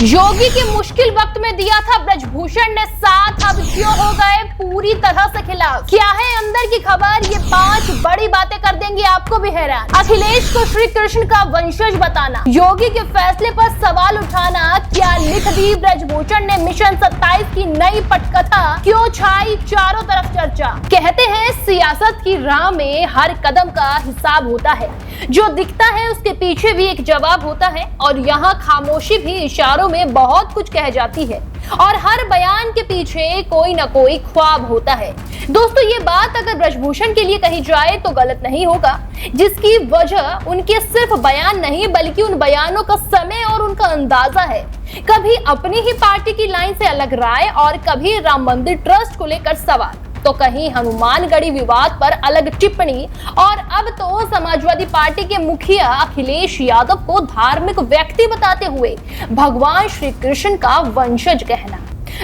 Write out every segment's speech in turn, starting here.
योगी के मुश्किल वक्त में दिया था ब्रजभूषण ने साथ, अब क्यों हो गए पूरी तरह से खिलाफ? क्या है अंदर की खबर? ये 5 बड़ी बातें कर देंगी आपको भी हैरान। अखिलेश को श्री कृष्ण का वंशज बताना, योगी के फैसले पर सवाल उठाना, क्या लिख दी ब्रजभूषण ने मिशन 27 की नई पटकथा, क्यों छाई चारों तरफ चर्चा? कहते हैं सियासत की राह में हर कदम का हिसाब होता है, जो दिखता है उसके पीछे भी एक जवाब होता है, और यहाँ खामोशी भी इशारों में बहुत कुछ कह जाती है, और हर बयान के पीछे कोई ना कोई ख्वाब होता है। दोस्तों, ये बात अगर ब्रजभूषण के लिए कही जाए तो गलत नहीं होगा, जिसकी वजह उनके सिर्फ बयान नहीं बल्कि उन बयानों का समय और उनका अंदाजा है। कभी अपनी ही पार्टी की लाइन से अलग राय, और कभी राम मंदिर ट्रस्ट को लेकर सवाल, तो कहीं हनुमानगढ़ी विवाद पर अलग टिप्पणी, और अब तो समाजवादी पार्टी के मुखिया अखिलेश यादव को धार्मिक व्यक्ति बताते हुए भगवान श्री कृष्ण का वंशज कहना।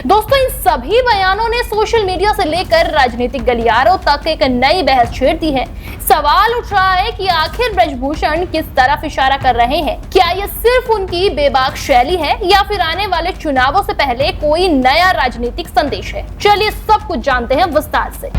दोस्तों, इन सभी बयानों ने सोशल मीडिया से लेकर राजनीतिक गलियारों तक एक नई बहस छेड़ दी है। सवाल उठ रहा है कि आखिर ब्रजभूषण किस तरफ इशारा कर रहे हैं? क्या ये सिर्फ उनकी बेबाक शैली है, या फिर आने वाले चुनावों से पहले कोई नया राजनीतिक संदेश है? चलिए सब कुछ जानते हैं विस्तार से।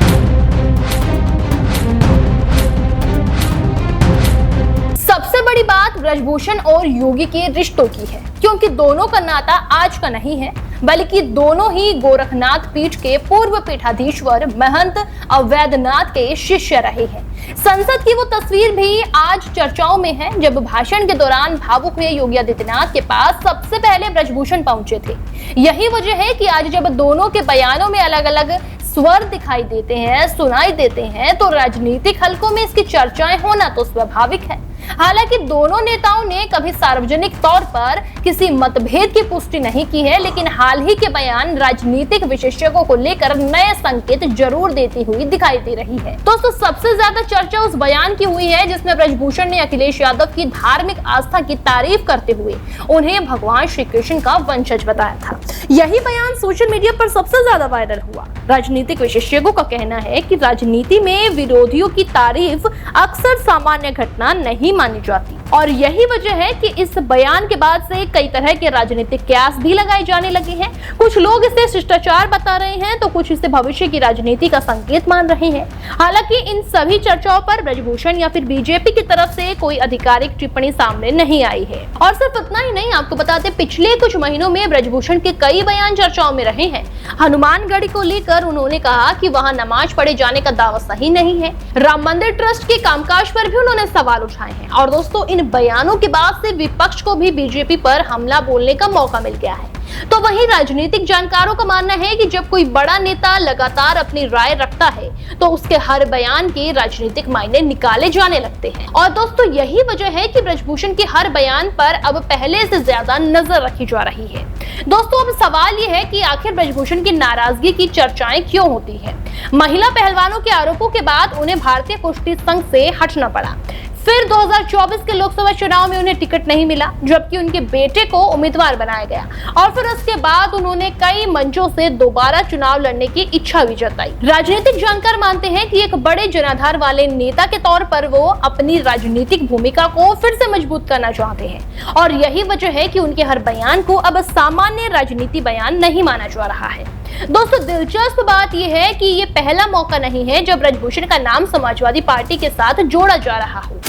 सबसे बड़ी बात ब्रजभूषण और योगी के रिश्तों की है, क्योंकि दोनों का नाता आज का नहीं है, बल्कि दोनों ही गोरखनाथ पीठ के पूर्व पीठाधीश्वर महंत अवैधनाथ के शिष्य रहे हैं। संसद की वो तस्वीर भी आज चर्चाओं में है, जब भाषण के दौरान भावुक हुए योगी आदित्यनाथ के पास सबसे पहले ब्रजभूषण पहुंचे थे। यही वजह है कि आज जब दोनों के बयानों में अलग अलग स्वर दिखाई देते हैं, सुनाई देते हैं, तो राजनीतिक हलकों में इसकी चर्चाएं होना तो स्वाभाविक है। हालांकि दोनों नेताओं ने कभी सार्वजनिक तौर पर किसी मतभेद की पुष्टि नहीं की है, लेकिन हाल ही के बयान राजनीतिक विशेषज्ञों को लेकर नए संकेत जरूर देती हुई दिखाई दे रही है। दोस्तों, सबसे ज्यादा चर्चा उस बयान की हुई है जिसमें ब्रजभूषण ने अखिलेश यादव की धार्मिक आस्था की तारीफ करते हुए उन्हें भगवान श्री कृष्ण का वंशज बताया था। यही बयान सोशल मीडिया पर सबसे ज्यादा वायरल हुआ। राजनीतिक विशेषज्ञों का कहना है कि राजनीति में विरोधियों की तारीफ अक्सर सामान्य घटना नहीं मानी जाती, और यही वजह है कि इस बयान के बाद से कई तरह के राजनीतिक कयास भी लगाए जाने लगे हैं। कुछ लोग इसे शिष्टाचार बता रहे हैं, तो कुछ इसे भविष्य की राजनीति का संकेत मान रहे हैं। हालांकि इन सभी चर्चाओं पर ब्रजभूषण या फिर बीजेपी की तरफ से कोई आधिकारिक टिप्पणी सामने नहीं आई है। और सिर्फ इतना ही नहीं, आपको बता दें, पिछले कुछ महीनों में ब्रजभूषण के कई बयान चर्चाओं में रहे हैं। हनुमानगढ़ी को लेकर उन्होंने कहा कि वहां नमाज पढ़े जाने का दावा सही नहीं है। राम मंदिर ट्रस्ट के कामकाज पर भी उन्होंने सवाल उठाए हैं। और दोस्तों, इन बयानों के बाद से विपक्ष को भी बीजेपी पर हमला बोलने का मौका मिल गया है। तो वहीं राजनीतिक जानकारों का मानना है कि जब कोई बड़ा नेता लगातार अपनी राय रखता है, तो उसके हर बयान के राजनीतिक मायने निकाले जाने लगते हैं। और दोस्तों, यही वजह है कि ब्रजभूषण के हर बयान पर अब पहले से ज्यादा नजर रखी जा रही है। दोस्तों, अब सवाल ये है कि आखिर ब्रजभूषण की नाराजगी की चर्चाएं क्यों होती है? महिला पहलवानों के आरोपों के बाद उन्हें भारतीय कुश्ती संघ से हटना पड़ा। फिर 2024 के लोकसभा चुनाव में उन्हें टिकट नहीं मिला, जबकि उनके बेटे को उम्मीदवार बनाया गया, और फिर उसके बाद उन्होंने कई मंचों से दोबारा चुनाव लड़ने की इच्छा भी जताई। राजनीतिक जानकार मानते हैं कि एक बड़े जनाधार वाले नेता के तौर पर वो अपनी राजनीतिक भूमिका को फिर से मजबूत करना चाहते हैं, और यही वजह है कि उनके हर बयान को अब सामान्य राजनीति बयान नहीं माना जा रहा है। दोस्तों, दिलचस्प बात यह है कि ये पहला मौका नहीं है जब ब्रजभूषण का नाम समाजवादी पार्टी के साथ जोड़ा जा रहा हो।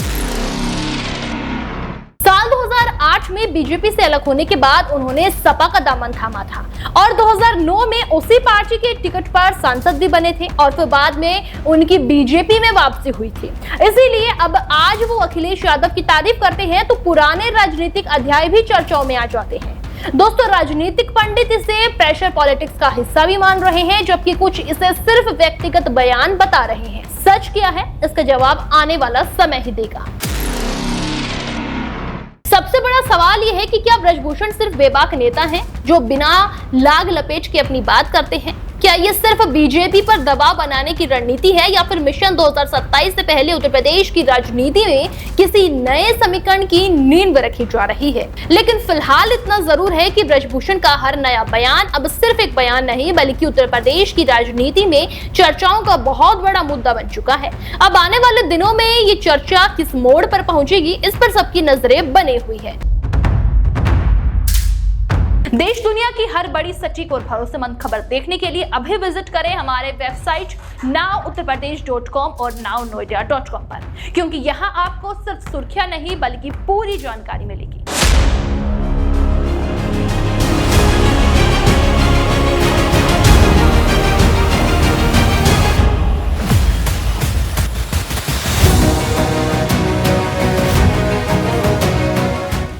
साल 2008 में बीजेपी से अलग होने के बाद उन्होंने सपा का दामन थामा था, और 2009 में उसी पार्टी के टिकट पर सांसद भी बने थे, और फिर बाद में उनकी बीजेपी में वापसी हुई थी। इसीलिए अब आज वो अखिलेश यादव की तारीफ करते हैं तो पुराने राजनीतिक अध्याय भी चर्चाओं में आ जाते हैं। दोस्तों, राजनीतिक पंडित इसे प्रेशर पॉलिटिक्स का हिस्सा भी मान रहे हैं, जबकि कुछ इसे सिर्फ व्यक्तिगत बयान बता रहे हैं। सच क्या है, इसका जवाब आने वाला समय ही देगा। सबसे बड़ा सवाल यह है कि क्या ब्रजभूषण सिर्फ बेबाक नेता हैं जो बिना लाग लपेट के अपनी बात करते हैं? क्या ये सिर्फ बीजेपी पर दबाव बनाने की रणनीति है, या फिर मिशन 2027 से पहले उत्तर प्रदेश की राजनीति में किसी नए समीकरण की नींव रखी जा रही है? लेकिन फिलहाल इतना जरूर है कि ब्रजभूषण का हर नया बयान अब सिर्फ एक बयान नहीं, बल्कि उत्तर प्रदेश की राजनीति में चर्चाओं का बहुत बड़ा मुद्दा बन चुका है। अब आने वाले दिनों में ये चर्चा किस मोड़ पर पहुंचेगी, इस पर सबकी नजरें बनी हुई है। देश दुनिया की हर बड़ी सटीक और भरोसेमंद खबर देखने के लिए अभी विजिट करें हमारे वेबसाइट nowuttarpradesh.com और nownoida.com पर, क्योंकि यहाँ आपको सिर्फ सुर्खियां नहीं बल्कि पूरी जानकारी मिलेगी।